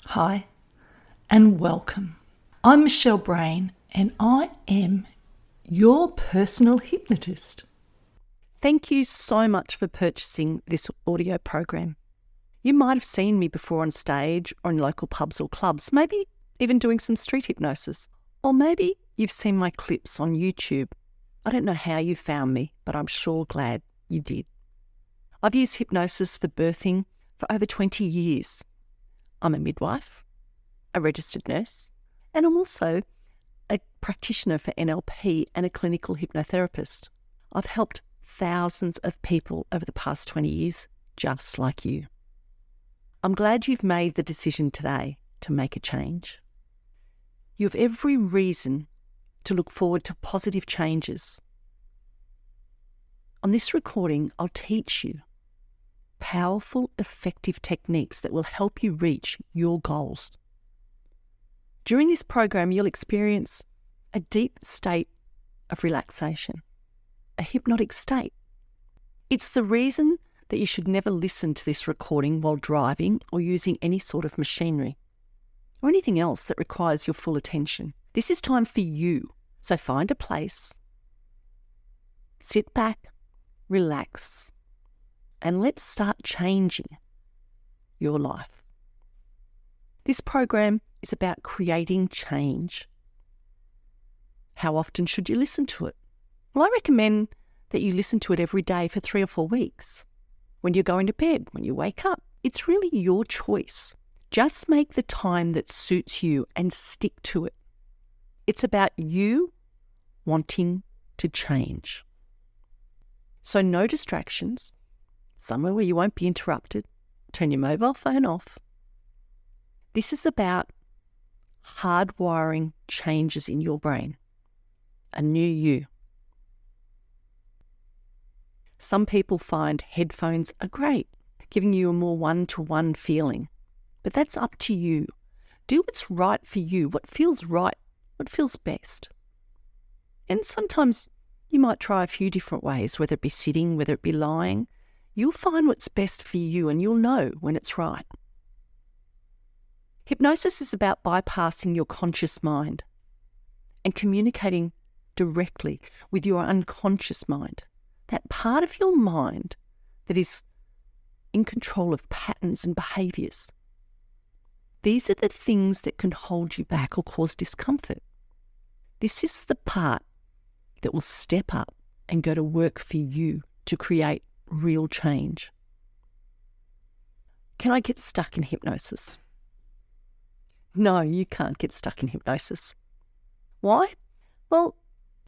Hi, and welcome. I'm Michelle Brain, and I am your personal hypnotist. Thank you so much for purchasing this audio program. You might have seen me before on stage or in local pubs or clubs, maybe even doing some street hypnosis. Or maybe you've seen my clips on YouTube. I don't know how you found me, but I'm sure glad you did. I've used hypnosis for birthing for over 20 years. I'm a midwife, a registered nurse, and I'm also a practitioner for NLP and a clinical hypnotherapist. I've helped thousands of people over the past 20 years, just like you. I'm glad you've made the decision today to make a change. You have every reason to look forward to positive changes. On this recording, I'll teach you powerful, effective techniques that will help you reach your goals. During this program, you'll experience a deep state of relaxation, a hypnotic state. It's the reason that you should never listen to this recording while driving or using any sort of machinery or anything else that requires your full attention. This is time for you. So find a place, sit back, relax, and let's start changing your life. This program is about creating change. How often should you listen to it? Well, I recommend that you listen to it every day for 3 or 4 weeks. When you're going to bed, when you wake up, it's really your choice. Just make the time that suits you and stick to it. It's about you wanting to change. So no distractions, somewhere where you won't be interrupted. Turn your mobile phone off. This is about hardwiring changes in your brain, a new you. Some people find headphones are great, giving you a more one-to-one feeling. But that's up to you. Do what's right for you, what feels right, what feels best. And sometimes you might try a few different ways, whether it be sitting, whether it be lying. You'll find what's best for you and you'll know when it's right. Hypnosis is about bypassing your conscious mind and communicating directly with your unconscious mind. That part of your mind that is in control of patterns and behaviours. These are the things that can hold you back or cause discomfort. This is the part that will step up and go to work for you to create real change. Can I get stuck in hypnosis? No, you can't get stuck in hypnosis. Why? Well,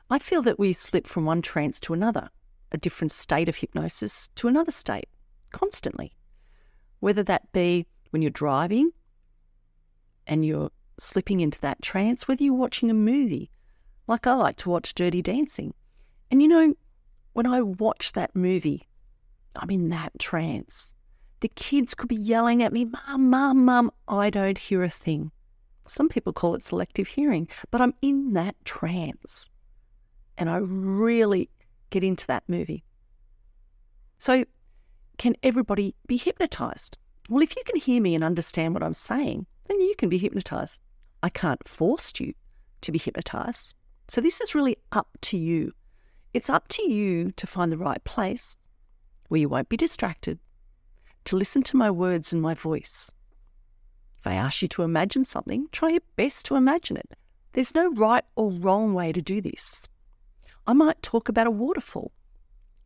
I feel that we slip from one trance to another, a different state of hypnosis to another state, constantly. Whether that be when you're driving and you're slipping into that trance, whether you're watching a movie, like I like to watch Dirty Dancing. And you know, when I watch that movie, I'm in that trance. The kids could be yelling at me, "Mum, Mum, Mum." I don't hear a thing. Some people call it selective hearing, but I'm in that trance. And I really get into that movie. So, can everybody be hypnotized? Well, if you can hear me and understand what I'm saying, then you can be hypnotized. I can't force you to be hypnotized. So this is really up to you. It's up to you to find the right place where you won't be distracted, to listen to my words and my voice. If I ask you to imagine something, try your best to imagine it. There's no right or wrong way to do this. I might talk about a waterfall.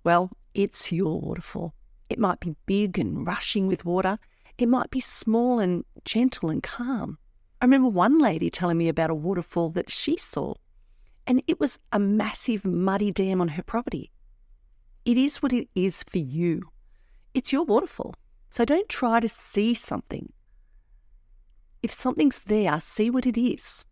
Well, it's your waterfall. It might be big and rushing with water. It might be small and gentle and calm. I remember one lady telling me about a waterfall that she saw, and it was a massive muddy dam on her property. It is what it is for you. It's your waterfall. So don't try to see something. If something's there, see what it is.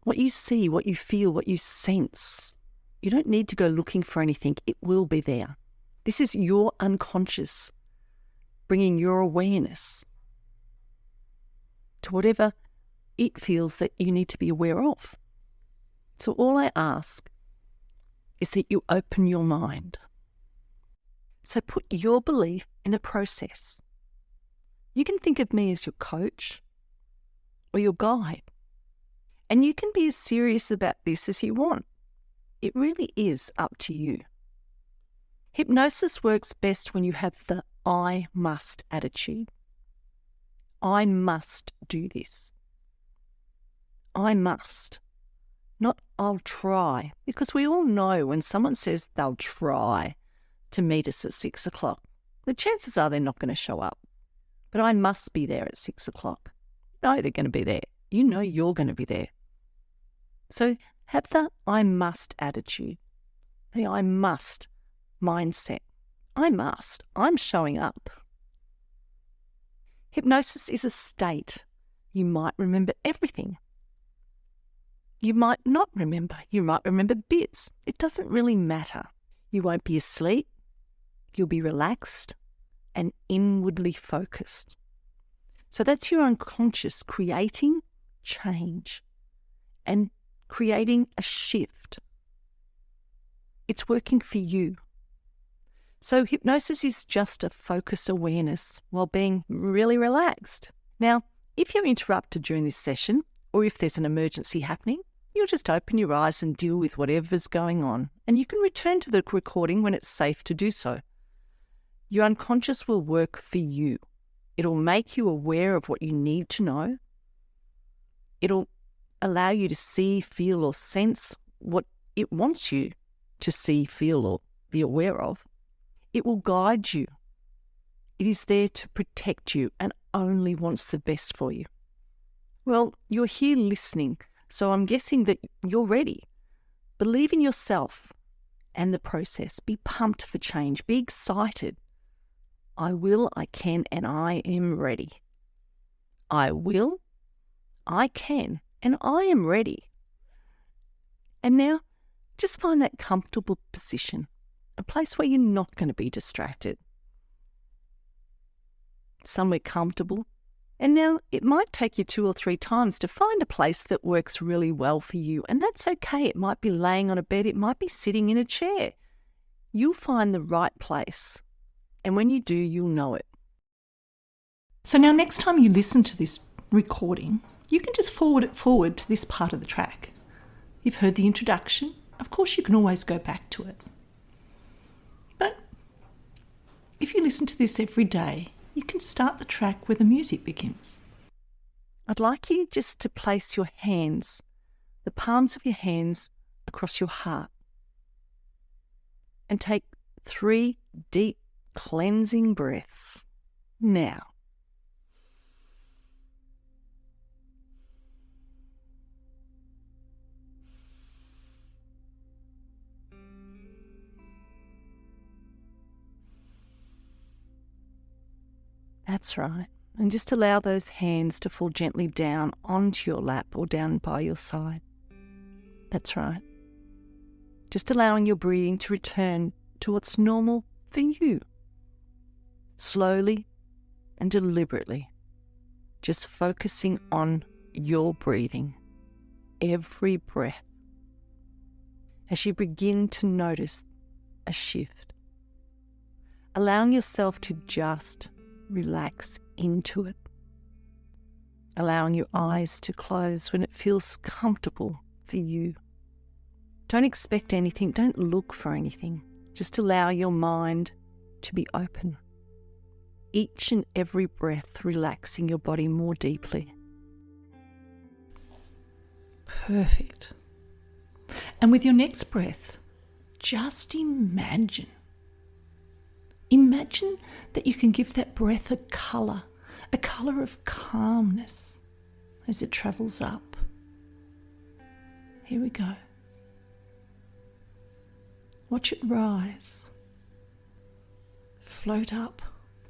What you see, what you feel, what you sense. You don't need to go looking for anything. It will be there. This is your unconscious, bringing your awareness to whatever it feels that you need to be aware of. So all I ask is that you open your mind. So put your belief in the process. You can think of me as your coach or your guide, and you can be as serious about this as you want. It really is up to you. Hypnosis works best when you have the I must attitude. I must do this. I must. Not I'll try, because we all know when someone says they'll try to meet us at 6 o'clock, the chances are they're not going to show up. But I must be there at 6 o'clock. No, they're going to be there. You know you're going to be there. So have the I must attitude, the I must mindset. I must. I'm showing up. Hypnosis is a state. You might remember everything. You might not remember. You might remember bits. It doesn't really matter. You won't be asleep. You'll be relaxed and inwardly focused. So that's your unconscious creating change and creating a shift. It's working for you. So hypnosis is just a focused awareness while being really relaxed. Now, if you're interrupted during this session, or if there's an emergency happening, you'll just open your eyes and deal with whatever's going on, and you can return to the recording when it's safe to do so. Your unconscious will work for you. It'll make you aware of what you need to know. It'll allow you to see, feel, or sense what it wants you to see, feel, or be aware of. It will guide you. It is there to protect you and only wants the best for you. Well, you're here listening, so I'm guessing that you're ready. Believe in yourself and the process. Be pumped for change. Be excited. I will, I can, and I am ready. I will, I can, and I am ready. And now, just find that comfortable position, a place where you're not going to be distracted. Somewhere comfortable. And now it might take you 2 or 3 times to find a place that works really well for you. And that's okay. It might be laying on a bed. It might be sitting in a chair. You'll find the right place. And when you do, you'll know it. So now next time you listen to this recording, you can just forward it forward to this part of the track. You've heard the introduction. Of course, you can always go back to it. But if you listen to this every day, you can start the track where the music begins. I'd like you just to place your hands, the palms of your hands, across your heart. And take 3 deep cleansing breaths. Now. That's right. And just allow those hands to fall gently down onto your lap or down by your side. That's right. Just allowing your breathing to return to what's normal for you. Slowly and deliberately. Just focusing on your breathing. Every breath. As you begin to notice a shift. Allowing yourself to just relax into it. Allowing your eyes to close when it feels comfortable for you. Don't expect anything. Don't look for anything. Just allow your mind to be open. Each and every breath relaxing your body more deeply. Perfect. And with your next breath, just imagine that you can give that breath a colour of calmness as it travels up. Here we go. Watch it rise, float up,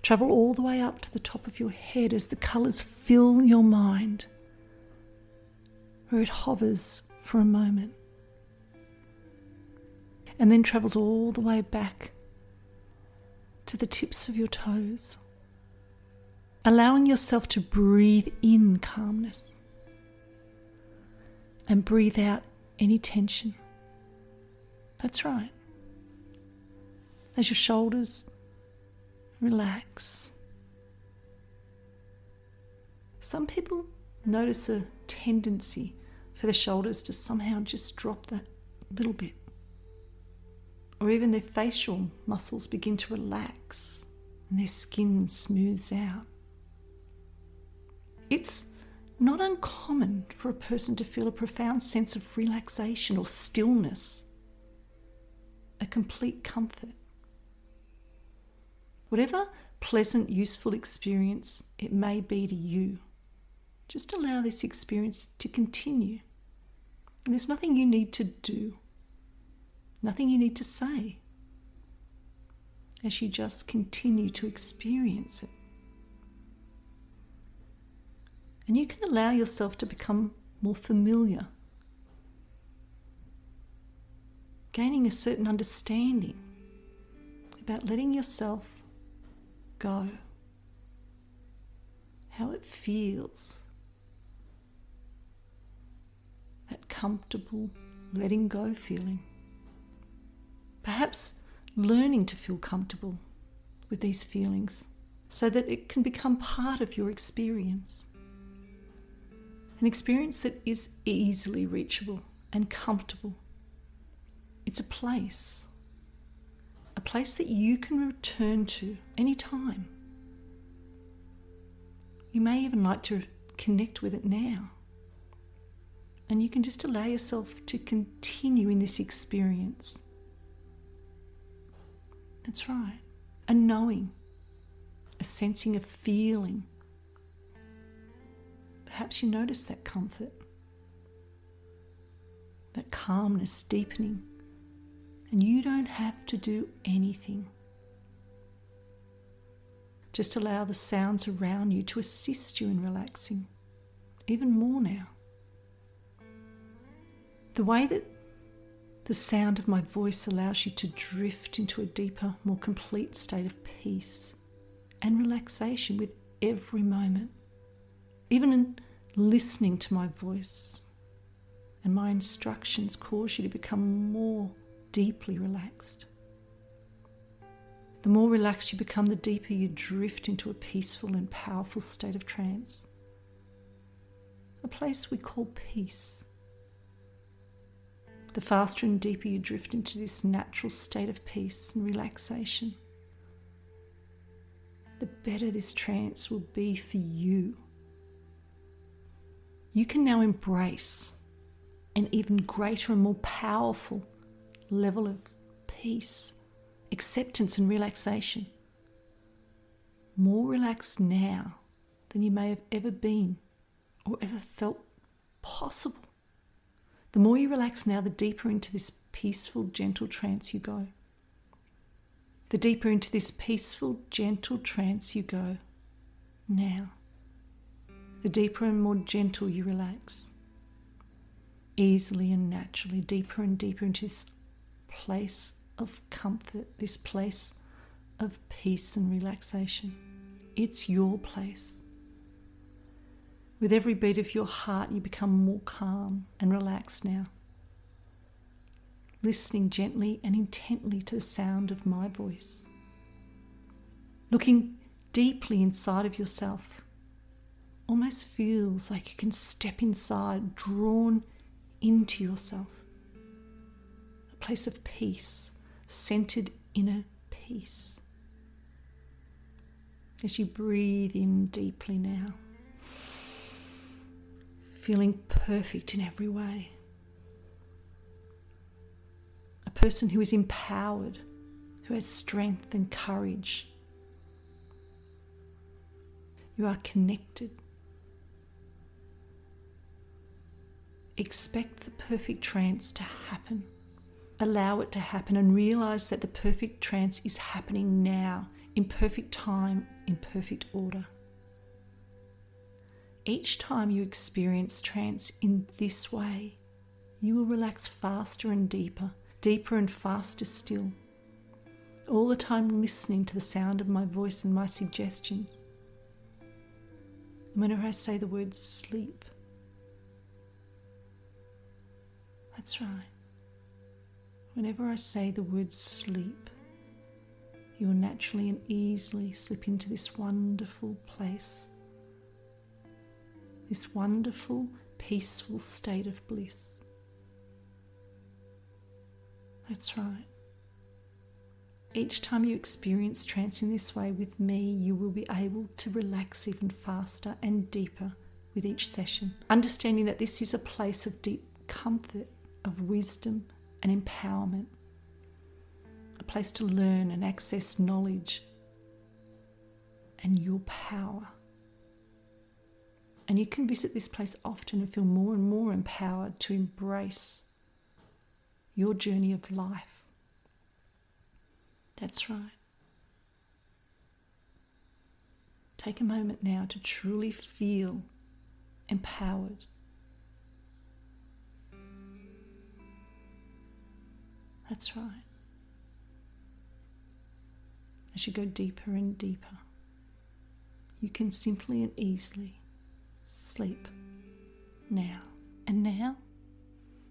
travel all the way up to the top of your head as the colours fill your mind, where it hovers for a moment, and then travels all the way back to the tips of your toes, allowing yourself to breathe in calmness and breathe out any tension. That's right. As your shoulders relax, Some people notice a tendency for the shoulders to somehow just drop that little bit. Or even their facial muscles begin to relax and their skin smooths out. It's not uncommon for a person to feel a profound sense of relaxation or stillness, a complete comfort. Whatever pleasant, useful experience it may be to you, just allow this experience to continue. And there's nothing you need to do, nothing you need to say, as you just continue to experience it. And you can allow yourself to become more familiar, gaining a certain understanding about letting yourself go, how it feels, that comfortable letting go feeling. Perhaps learning to feel comfortable with these feelings so that it can become part of your experience. An experience that is easily reachable and comfortable. It's a place that you can return to anytime. You may even like to connect with it now. And you can just allow yourself to continue in this experience. That's right. A knowing, a sensing, a feeling. Perhaps you notice that comfort, that calmness deepening, and you don't have to do anything. Just allow the sounds around you to assist you in relaxing even more now. The way that the sound of my voice allows you to drift into a deeper, more complete state of peace and relaxation with every moment. Even in listening to my voice and my instructions cause you to become more deeply relaxed. The more relaxed you become, the deeper you drift into a peaceful and powerful state of trance. A place we call peace. The faster and deeper you drift into this natural state of peace and relaxation, the better this trance will be for you. You can now embrace an even greater and more powerful level of peace, acceptance and relaxation. More relaxed now than you may have ever been or ever felt possible. The more you relax now, the deeper into this peaceful, gentle trance you go. The deeper into this peaceful, gentle trance you go now. The deeper and more gentle you relax. Easily and naturally, deeper and deeper into this place of comfort, this place of peace and relaxation. It's your place. With every beat of your heart, you become more calm and relaxed now. Listening gently and intently to the sound of my voice. Looking deeply inside of yourself. Almost feels like you can step inside, drawn into yourself. A place of peace, centered inner peace. As you breathe in deeply now. Feeling perfect in every way. A person who is empowered, who has strength and courage. You are connected. Expect the perfect trance to happen. Allow it to happen and realize that the perfect trance is happening now, in perfect time, in perfect order. Each time you experience trance in this way, you will relax faster and deeper, deeper and faster still. All the time listening to the sound of my voice and my suggestions. And whenever I say the word sleep, that's right. Whenever I say the word sleep, you will naturally and easily slip into this wonderful place this wonderful, peaceful state of bliss. That's right. Each time you experience trance in this way with me, you will be able to relax even faster and deeper with each session, understanding that this is a place of deep comfort, of wisdom and empowerment, a place to learn and access knowledge and your power. And you can visit this place often and feel more and more empowered to embrace your journey of life. That's right. Take a moment now to truly feel empowered. That's right. As you go deeper and deeper, you can simply and easily sleep now. And now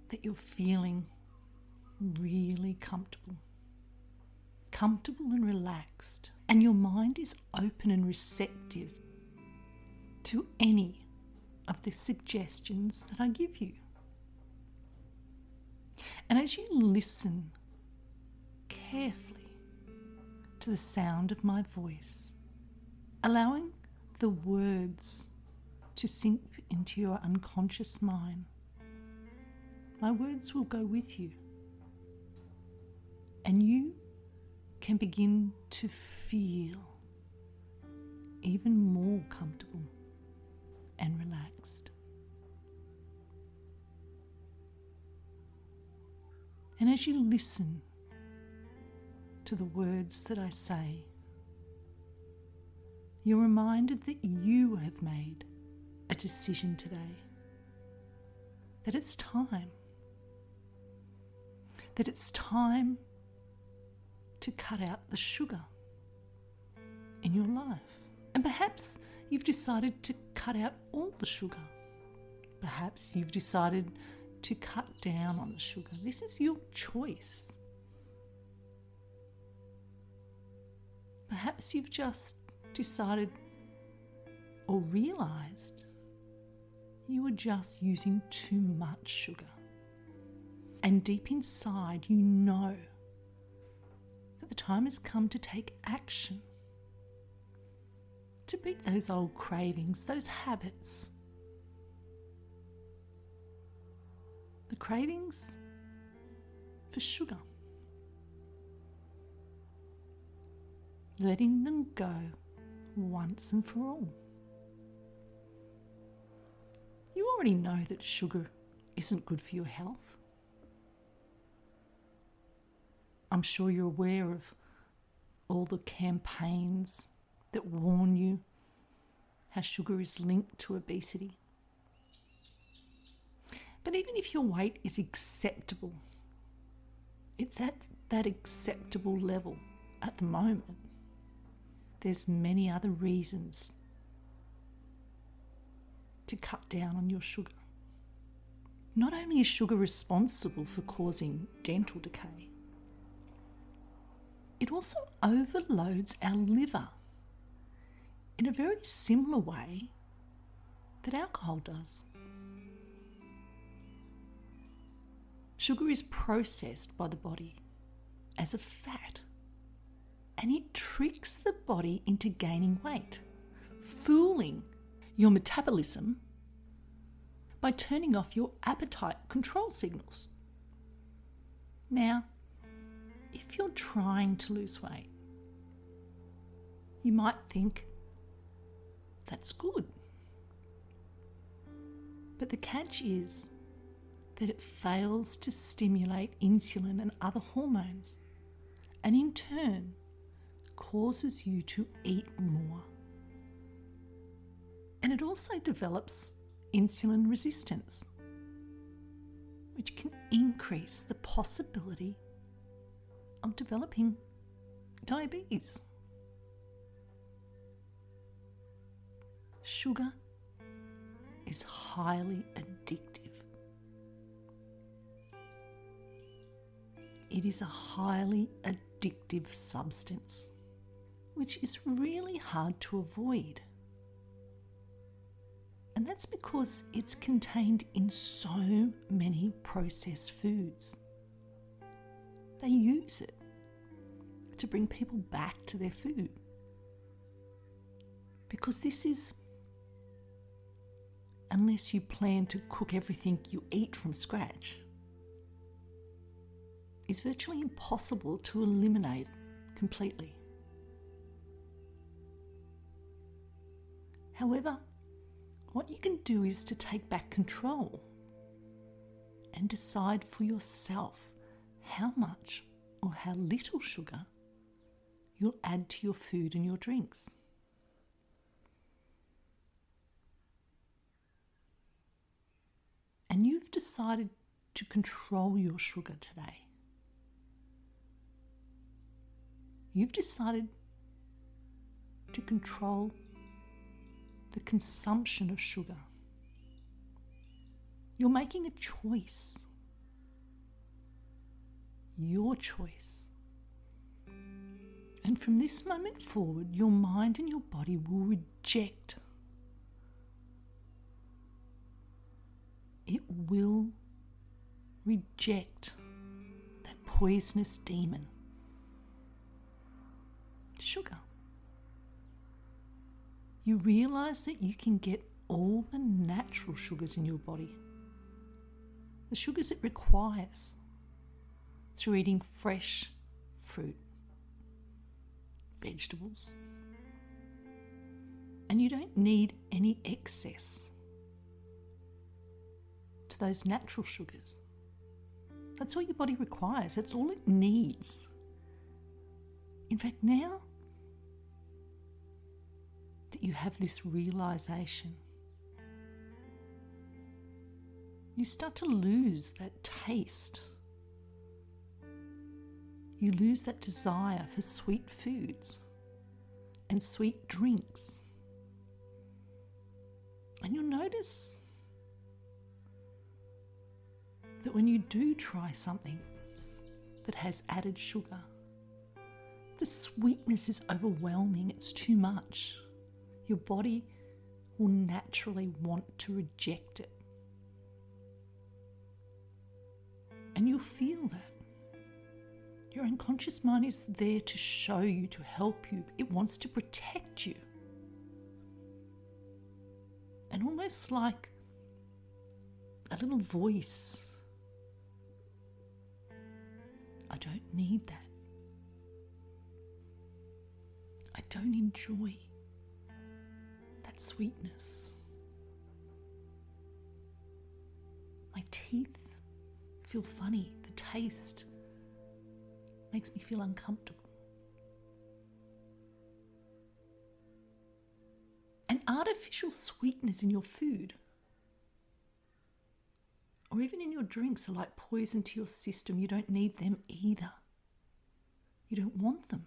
that you're feeling really comfortable and relaxed, and your mind is open and receptive to any of the suggestions that I give you. And as you listen carefully to the sound of my voice, allowing the words to sink into your unconscious mind, my words will go with you, and you can begin to feel even more comfortable and relaxed. And as you listen to the words that I say, you're reminded that you have made a decision today, that it's time to cut out the sugar in your life. And perhaps you've decided to cut out all the sugar. Perhaps you've decided to cut down on the sugar. This is your choice. Perhaps you've just decided or realized you were just using too much sugar. And deep inside, you know that the time has come to take action, to beat those old cravings, those habits. The cravings for sugar. Letting them go once and for all. You already know that sugar isn't good for your health. I'm sure you're aware of all the campaigns that warn you how sugar is linked to obesity. But even if your weight is acceptable, it's at that acceptable level at the moment. There's many other reasons to cut down on your sugar. Not only is sugar responsible for causing dental decay, it also overloads our liver in a very similar way that alcohol does. Sugar is processed by the body as a fat, and it tricks the body into gaining weight, fooling your metabolism by turning off your appetite control signals. Now, if you're trying to lose weight, you might think that's good. But the catch is that it fails to stimulate insulin and other hormones, and in turn causes you to eat more. And it also develops insulin resistance, which can increase the possibility of developing diabetes. Sugar is highly addictive. It is a highly addictive substance, which is really hard to avoid. And that's because it's contained in so many processed foods. They use it to bring people back to their food. Because this is, unless you plan to cook everything you eat from scratch, it's virtually impossible to eliminate completely. However, what you can do is to take back control and decide for yourself how much or how little sugar you'll add to your food and your drinks. And you've decided to control your sugar today. You've decided to control the consumption of sugar. You're making a choice. Your choice. And from this moment forward, your mind and your body will reject. It will reject that poisonous demon, sugar. You realize that you can get all the natural sugars in your body, the sugars it requires, through eating fresh fruit, vegetables. And you don't need any excess to those natural sugars. That's all your body requires. That's all it needs. In fact, now that you have this realization, you start to lose that taste. You lose that desire for sweet foods and sweet drinks. And you'll notice that when you do try something that has added sugar, the sweetness is overwhelming. It's too much. Your body will naturally want to reject it. And you'll feel that. Your unconscious mind is there to show you, to help you. It wants to protect you. And almost like a little voice, I don't need that. I don't enjoy that sweetness. My teeth feel funny. The taste makes me feel uncomfortable. And artificial sweeteners in your food or even in your drinks are like poison to your system. You don't need them either. You don't want them.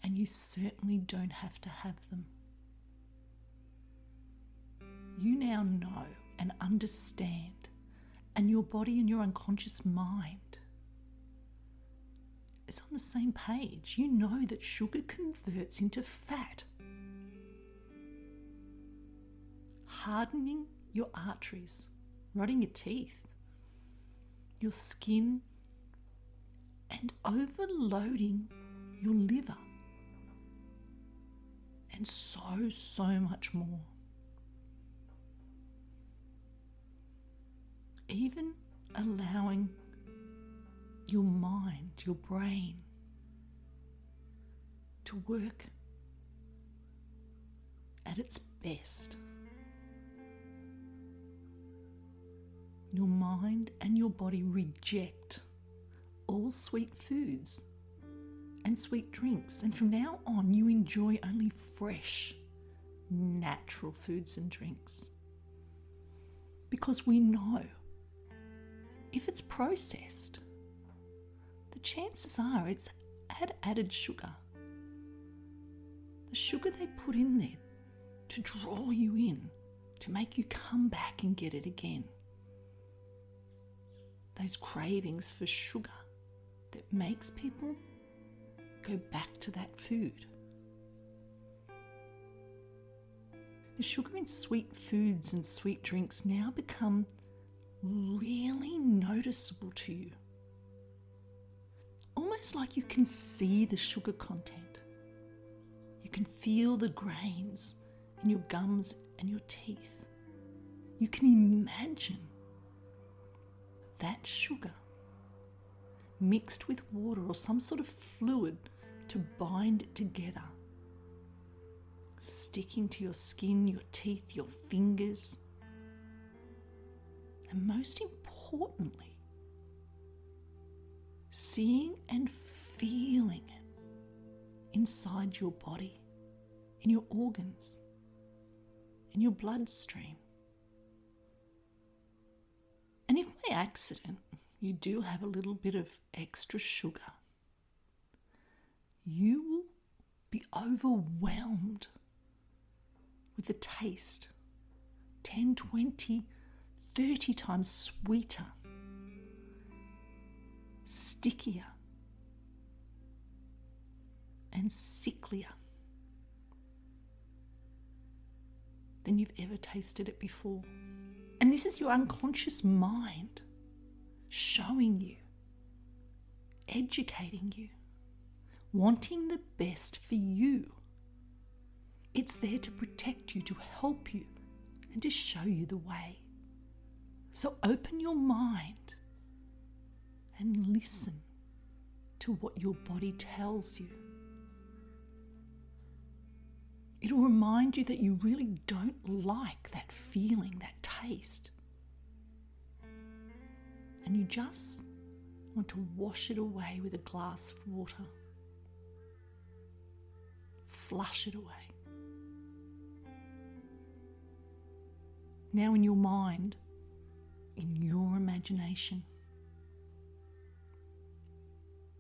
And you certainly don't have to have them. You now know and understand, and your body and your unconscious mind is on the same page. You know that sugar converts into fat, hardening your arteries, rotting your teeth, your skin, and overloading your liver, and so much more. Even allowing your mind, your brain, to work at its best. Your mind and your body reject all sweet foods and sweet drinks, and from now on you enjoy only fresh, natural foods and drinks. Because we know if it's processed, the chances are it's had added sugar. The sugar they put in there to draw you in, to make you come back and get it again. Those cravings for sugar that makes people go back to that food. The sugar in sweet foods and sweet drinks now become really noticeable to you. Almost like you can see the sugar content. You can feel the grains in your gums and your teeth. You can imagine that sugar mixed with water or some sort of fluid to bind it together, sticking to your skin, your teeth, your fingers, and most importantly, seeing and feeling it inside your body, in your organs, in your bloodstream. And if by accident you do have a little bit of extra sugar, you will be overwhelmed with the taste 10, 20, 30 times sweeter, stickier, and sicklier than you've ever tasted it before. And this is your unconscious mind showing you, educating you, wanting the best for you. It's there to protect you, to help you, and to show you the way. So open your mind and listen to what your body tells you. It'll remind you that you really don't like that feeling, that taste. And you just want to wash it away with a glass of water. Flush it away. Now in your mind, in your imagination,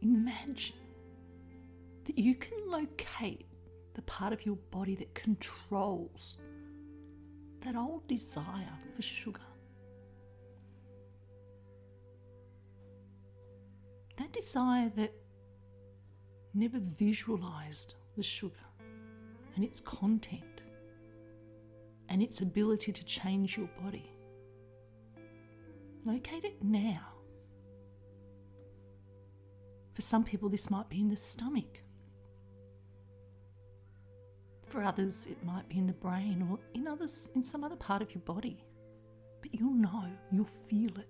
imagine that you can locate the part of your body that controls that old desire for sugar. That desire that never visualized the sugar and its content and its ability to change your body. Locate it now. For some people, this might be in the stomach. For others, it might be in the brain, or in some other part of your body. But you'll know, you'll feel it.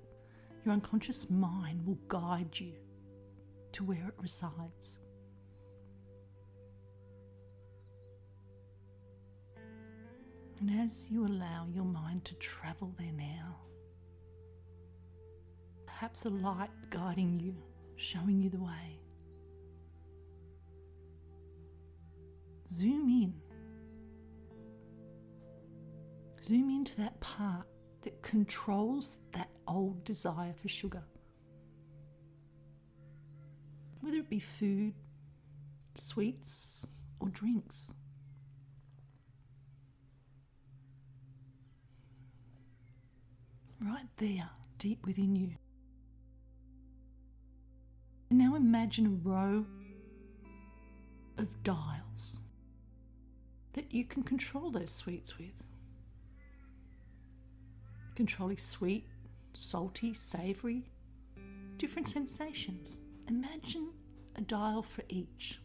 Your unconscious mind will guide you to where it resides. And as you allow your mind to travel there now, perhaps a light guiding you, showing you the way, zoom in. Zoom into that part that controls that old desire for sugar. Whether it be food, sweets, or drinks. Right there, deep within you. And now imagine a row of dials that you can control those sweets with. Controlling sweet, salty, savoury, different sensations. Imagine a dial for each.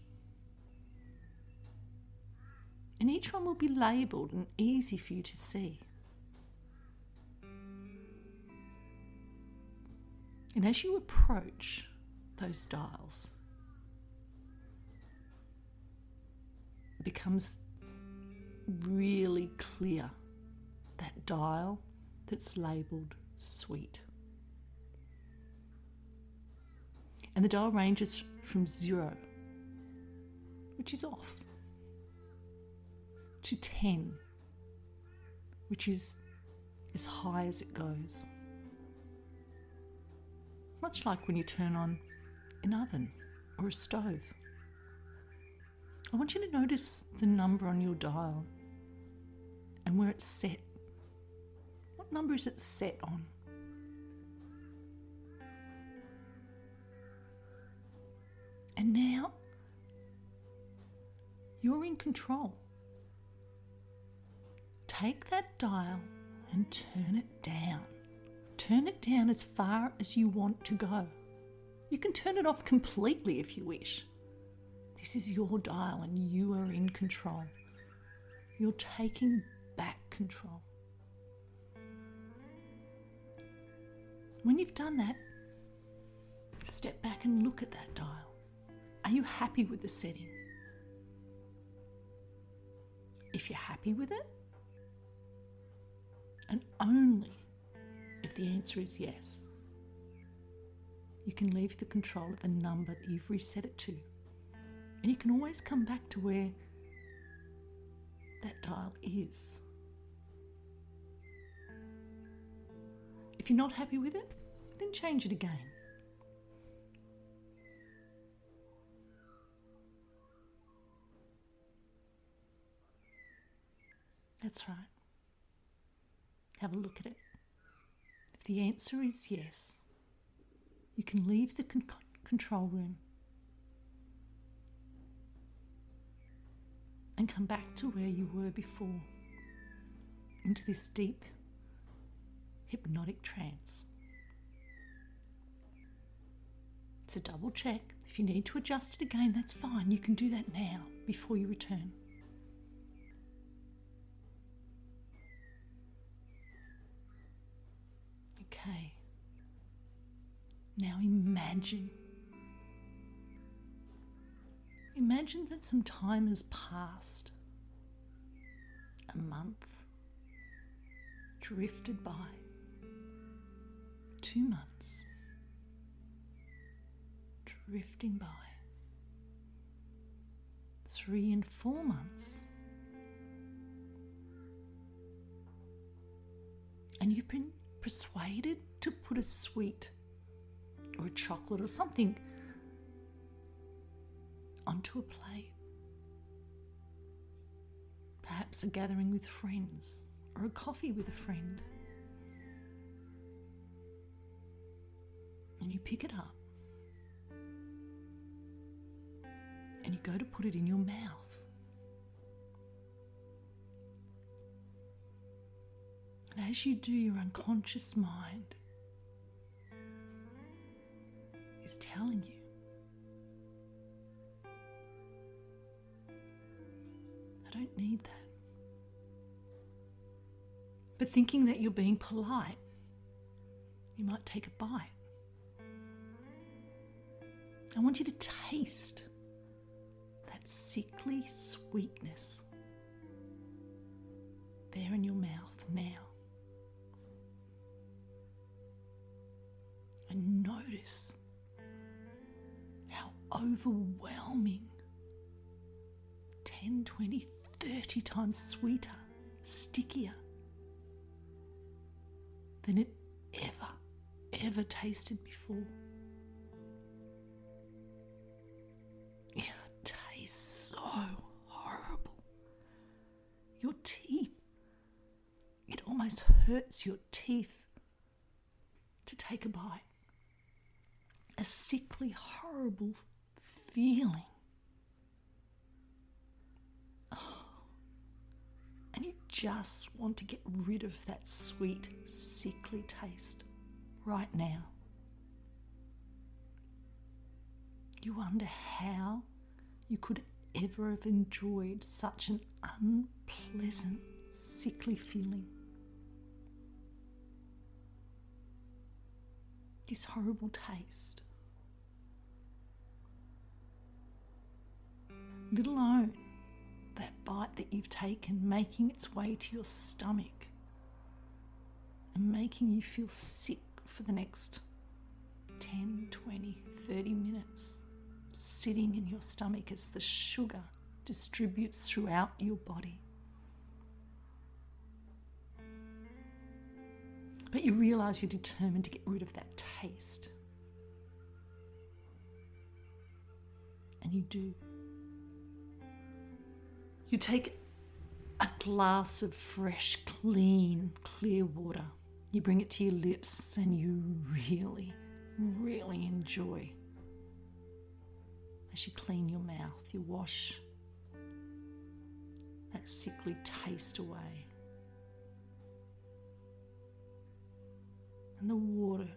And each one will be labelled and easy for you to see. And as you approach those dials, it becomes really clear, that dial that's labelled sweet. And the dial ranges from 0, which is off, to 10, which is as high as it goes. Much like when you turn on an oven or a stove. I want you to notice the number on your dial and where it's set. What number is it set on? And now you're in control. take that dial and turn it down. Turn it down as far as you want to go. You can turn it off completely if you wish. This is your dial and you are in control. You're taking back control. When you've done that, step back and look at that dial. Are you happy with the setting? If you're happy with it, and only if the answer is yes, you can leave the control at the number that you've reset it to. And you can always come back to where that dial is. If you're not happy with it, then change it again. That's right. Have a look at it. If the answer is yes, you can leave the control room and come back to where you were before, into this deep hypnotic trance. So double check. If you need to adjust it again, that's fine. You can do that now before you return. Okay. Now imagine that some time has passed. A month drifted by. 2 months drifting by. 3 and 4 months. And you've been persuaded to put a sweet or a chocolate or something onto a plate. Perhaps a gathering with friends or a coffee with a friend. And you pick it up and you go to put it in your mouth. And as you do, your unconscious mind is telling you, I don't need that. But thinking that you're being polite, you might take a bite. I want you to taste that sickly sweetness there in your mouth now. And notice how overwhelming 10, 20, 30 times sweeter, stickier than it ever tasted before. It tastes so horrible. Your teeth, it almost hurts your teeth to take a bite. A sickly, horrible feeling. Oh. And you just want to get rid of that sweet, sickly taste right now. You wonder how you could ever have enjoyed such an unpleasant, sickly feeling. This horrible taste. Let alone that bite that you've taken making its way to your stomach and making you feel sick for the next 10, 20, 30 minutes, sitting in your stomach as the sugar distributes throughout your body. But you realise you're determined to get rid of that taste. And you do. You take a glass of fresh, clean, clear water. You bring it to your lips and you really, really enjoy. As you clean your mouth, you wash that sickly taste away And the water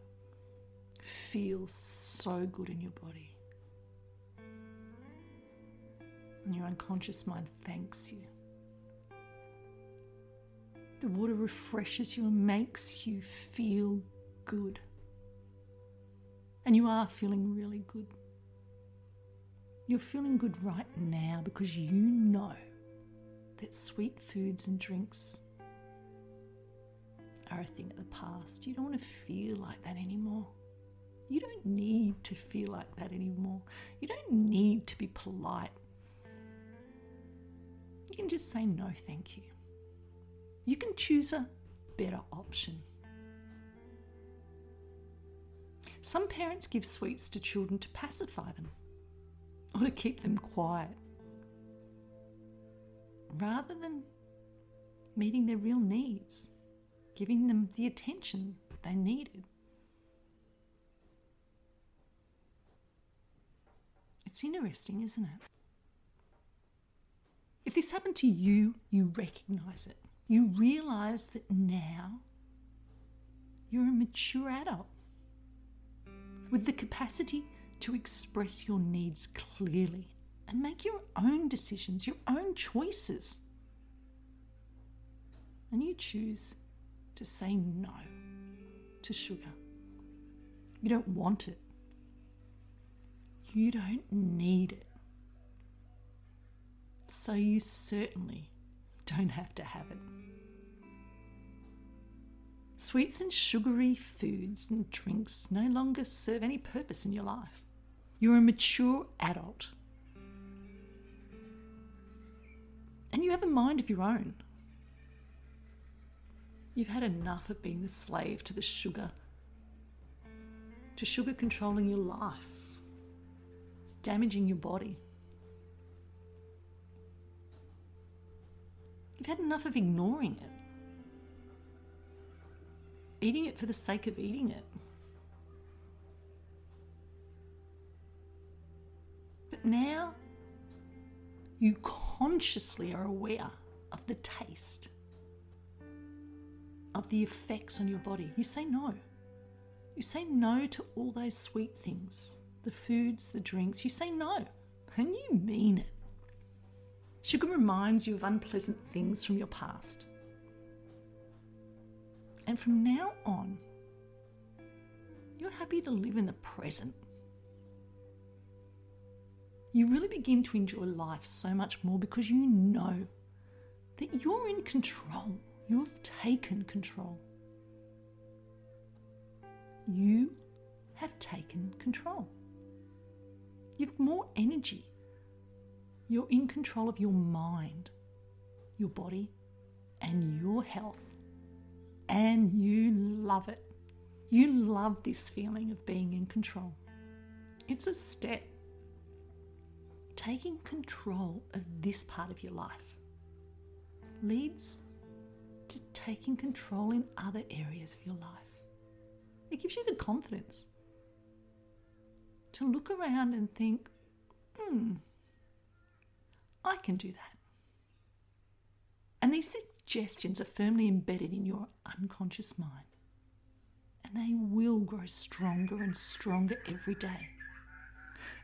feels so good in your body. And your unconscious mind thanks you. The water refreshes you and makes you feel good. And you are feeling really good. You're feeling good right now because you know that sweet foods and drinks are a thing of the past. You don't want to feel like that anymore. You don't need to feel like that anymore. You don't need to be polite. You can just say no, thank you. You can choose a better option. Some parents give sweets to children to pacify them or to keep them quiet, rather than meeting their real needs, giving them the attention they needed. It's interesting, isn't it? If this happened to you, you recognize it. You realize that now you're a mature adult with the capacity to express your needs clearly and make your own decisions, your own choices. And you choose to say no to sugar. You don't want it. You don't need it. So you certainly don't have to have it. Sweets and sugary foods and drinks no longer serve any purpose in your life. You're a mature adult. And you have a mind of your own. You've had enough of being the slave to sugar controlling your life, damaging your body. You've had enough of ignoring it, eating it for the sake of eating it. But now you consciously are aware of the taste, of the effects on your body. You say no. You say no to all those sweet things, the foods, the drinks. You say no, and you mean it. Sugar reminds you of unpleasant things from your past. And from now on, you're happy to live in the present. You really begin to enjoy life so much more because you know that you're in control. You've taken control. You have taken control. You've more energy. You're in control of your mind, your body, and your health. And you love it. You love this feeling of being in control. It's a step. Taking control of this part of your life leads to taking control in other areas of your life. It gives you the confidence to look around and think, I can do that. And these suggestions are firmly embedded in your unconscious mind. And they will grow stronger and stronger every day.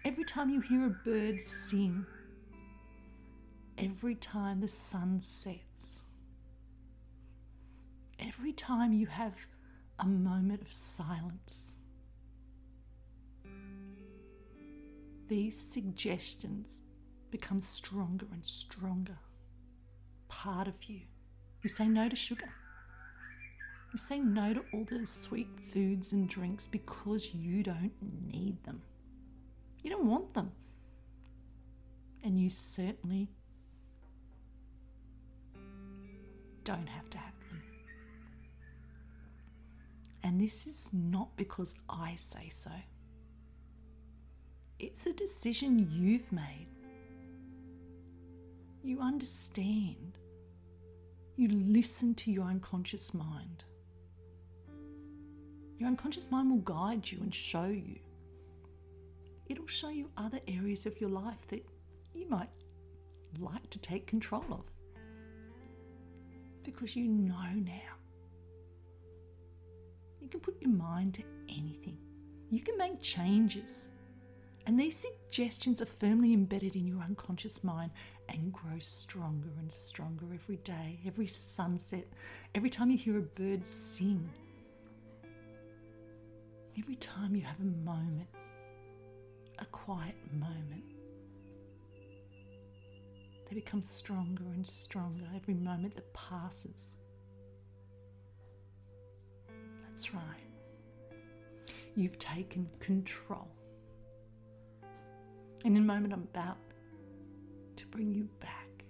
Every time you hear a bird sing, every time the sun sets, every time you have a moment of silence, these suggestions become stronger and stronger, part of you. You say no to sugar. You say no to all those sweet foods and drinks because you don't need them. You don't want them. And you certainly don't have to have them. And this is not because I say so. It's a decision you've made. You understand. You listen to your unconscious mind. Your unconscious mind will guide you and show you. It'll show you other areas of your life that you might like to take control of. Because you know now. You can put your mind to anything. You can make changes. And these suggestions are firmly embedded in your unconscious mind and grow stronger and stronger every day, every sunset, every time you hear a bird sing, every time you have a moment, a quiet moment. They become stronger and stronger every moment that passes. That's right. You've taken control. And in a moment, I'm about to bring you back.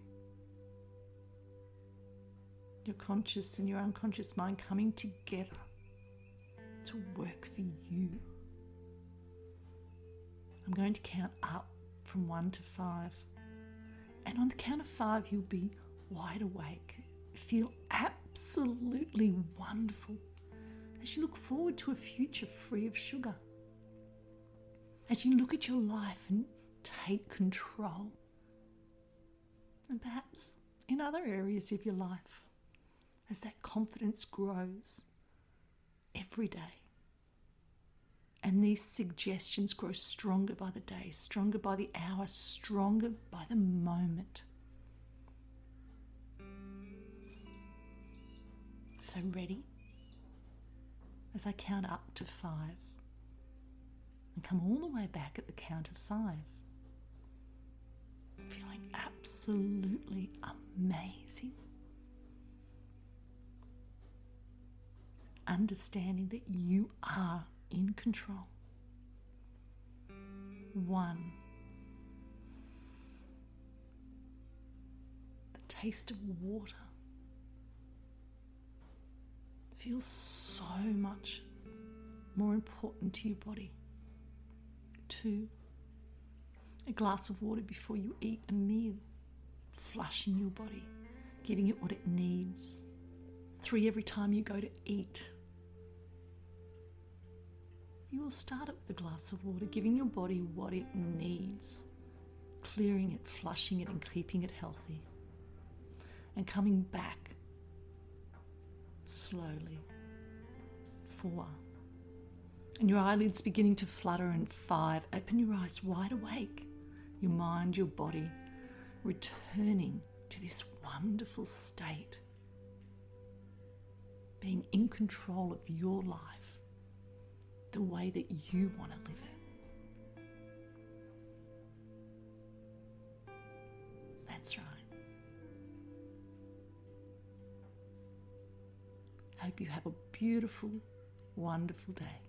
Your conscious and your unconscious mind coming together to work for you. I'm going to count up from 1 to 5. And on the count of 5, you'll be wide awake. Feel absolutely wonderful as you look forward to a future free of sugar. As you look at your life and take control. And perhaps in other areas of your life, as that confidence grows every day. And these suggestions grow stronger by the day, stronger by the hour, stronger by the moment. So ready? As I count up to 5 and come all the way back at the count of 5. Feeling absolutely amazing. Understanding that you are in control. 1. The taste of water feels so much more important to your body. 2. A glass of water before you eat a meal, flushing your body, giving it what it needs. 3, every time you go to eat. You will start it with a glass of water, giving your body what it needs, clearing it, flushing it, and keeping it healthy. And coming back slowly. 4. And your eyelids beginning to flutter. And 5, open your eyes wide awake. Your mind, your body, returning to this wonderful state. Being in control of your life, the way that you want to live it. That's right. Hope you have a beautiful, wonderful day.